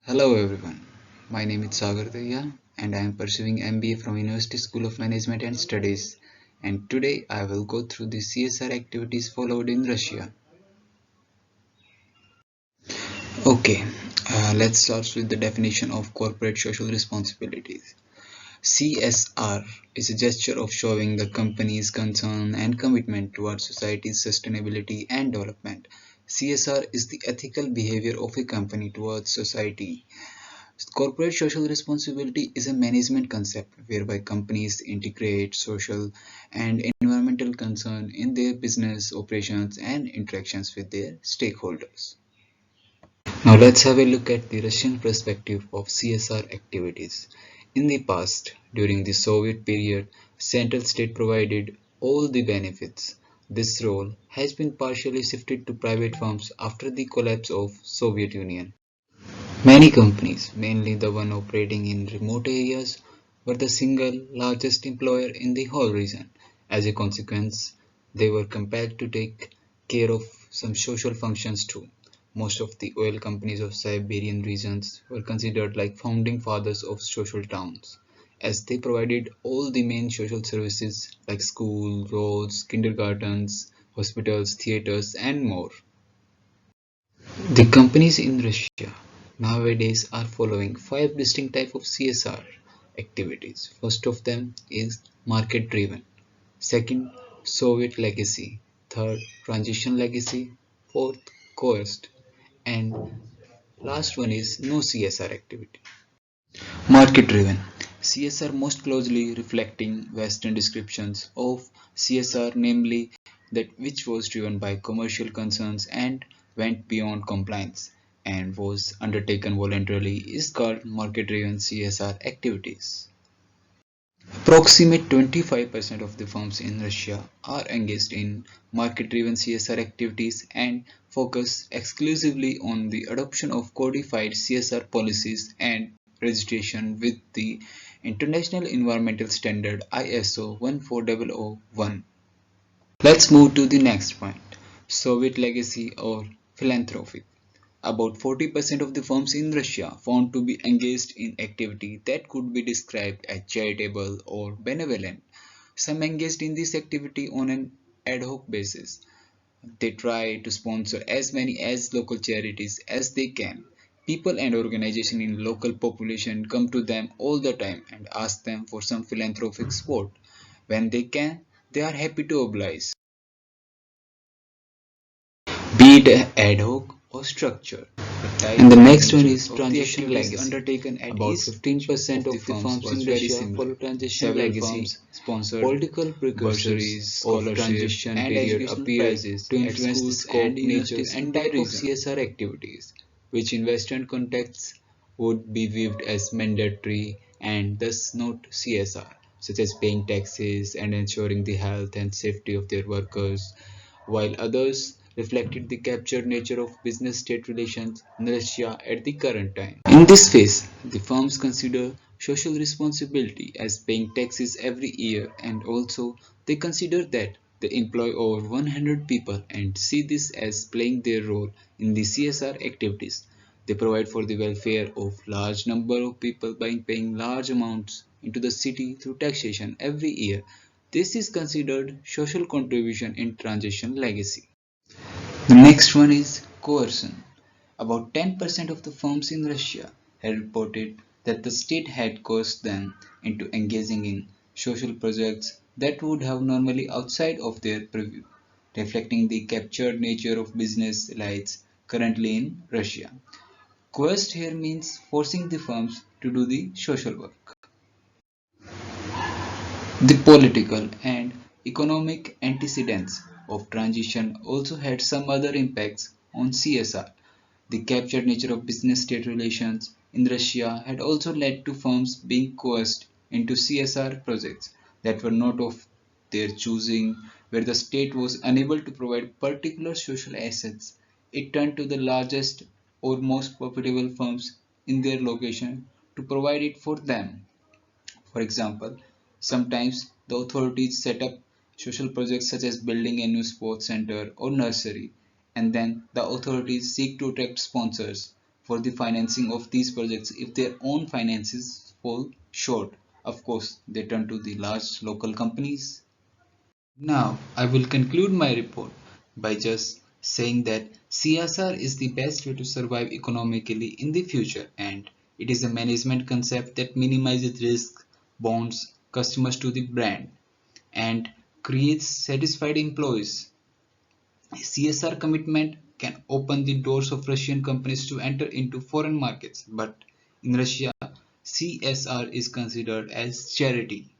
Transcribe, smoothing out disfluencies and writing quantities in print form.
Hello everyone, my name is Sagar and I am pursuing MBA from University School of Management and Studies, and today I will go through the CSR activities followed in Russia. Okay, let's start with the definition of corporate social responsibilities. CSR is a gesture of showing the company's concern and commitment towards society's sustainability and development. CSR is the ethical behavior of a company towards society. Corporate social responsibility is a management concept whereby companies integrate social and environmental concern in their business operations and interactions with their stakeholders. Now let's have a look at the Russian perspective of CSR activities. In the past, during the Soviet period, central state provided all the benefits. This role has been partially shifted to private firms after the collapse of Soviet Union. Many companies, mainly the one operating in remote areas, were the single largest employer in the whole region. As a consequence, they were compelled to take care of some social functions too. Most of the oil companies of Siberian regions were considered like founding fathers of social towns, as they provided all the main social services like school, roads, kindergartens, hospitals, theaters, and more. The companies in Russia nowadays are following five distinct types of CSR activities. First of them is market driven. Second, Soviet legacy. Third, transition legacy. Fourth, coerced. And last one is no CSR activity. Market driven. CSR most closely reflecting Western descriptions of CSR, namely that which was driven by commercial concerns and went beyond compliance and was undertaken voluntarily is called market driven CSR activities. Approximately 25% of the firms in Russia are engaged in market-driven CSR activities and focus exclusively on the adoption of codified CSR policies and registration with the International Environmental Standard ISO 14001. Let's move to the next point, Soviet legacy or philanthropy. About 40% of the firms in Russia found to be engaged in activity that could be described as charitable or benevolent. Some engaged in this activity on an ad hoc basis. They try to sponsor as many as local charities as they can. People and organizations in local population come to them all the time and ask them for some philanthropic support. When they can, they are happy to oblige, be it ad hoc or structured. And the next one is transition legacy. Undertaken at about 15% of the firms in Russia follow transition legacy, sponsored political precursories of transition and educational prizes to influence the scope, nature, and type of CSR activities, which in Western contexts would be viewed as mandatory and thus not CSR, such as paying taxes and ensuring the health and safety of their workers, while others reflected the captured nature of business-state relations in Russia at the current time. In this phase, the firms consider social responsibility as paying taxes every year, and also they consider that they employ over 100 people and see this as playing their role in the CSR activities. They provide for the welfare of large number of people by paying large amounts into the city through taxation every year. This is considered social contribution in transition legacy. The next one is coercion. About 10% of the firms in Russia had reported that the state had coerced them into engaging in social projects that would have normally outside of their purview, reflecting the captured nature of business elites currently in Russia. Coerced here means forcing the firms to do the social work. The political and economic antecedents of transition also had some other impacts on CSR. The captured nature of business-state relations in Russia had also led to firms being coerced into CSR projects that were not of their choosing, where the state was unable to provide particular social assets. It turned to the largest or most profitable firms in their location to provide it for them. For example, sometimes the authorities set up social projects such as building a new sports center or nursery, and then the authorities seek to attract sponsors for the financing of these projects. If their own finances fall short, of course, they turn to the large local companies. Now, I will conclude my report by just saying that CSR is the best way to survive economically in the future, and it is a management concept that minimizes risk, bonds customers to the brand, and creates satisfied employees. CSR commitment can open the doors of Russian companies to enter into foreign markets, but in Russia, CSR is considered as charity.